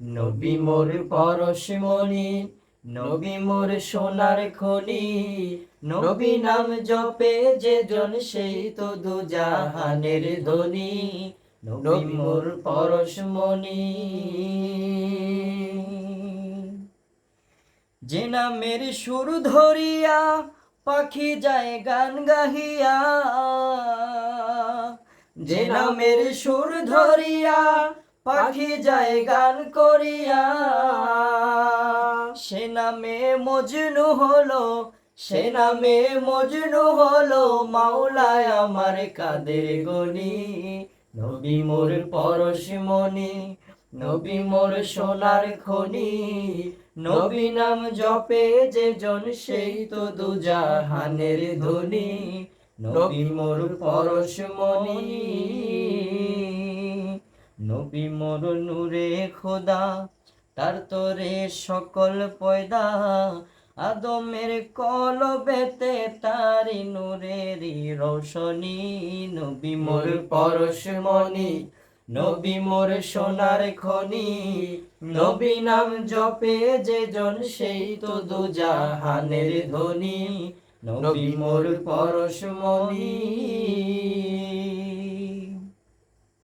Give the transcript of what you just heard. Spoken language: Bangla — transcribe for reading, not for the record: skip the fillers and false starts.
নবী মোর পরশমণি, নবী মোর সোনার খনি, নবী নাম জপে যে জন সেই তো দুজাহানের ধনী। নবী মোর পরশমণি, যে নামের সুর ধরিয়া পাখি যায় গান গাহিয়া, যে নামের সুর ধরিয়া পাখি যায় গান করিয়া, সে নামে মজনু হলো, সে নামে মজনু হলো মাওলায় আমার কাদের গনি। নবী মোর পরশমণি, নবী মোর সোনার খনি, নবী নাম জপে যে জন সেই তো দুজাহানের ধনী। নবী মোর পরশমণি, নবী মোর নূরে খোদা, তার তরে সকল পয়দা, আদমের কলবেতে তারি নূরেরই রোশনী। নবী মোর পরশমণি, নবী মোর সোনার খনি, নবী নাম জপে যে জন সেই তো দুজাহানের ধনী। নবী মোর পরশমণি।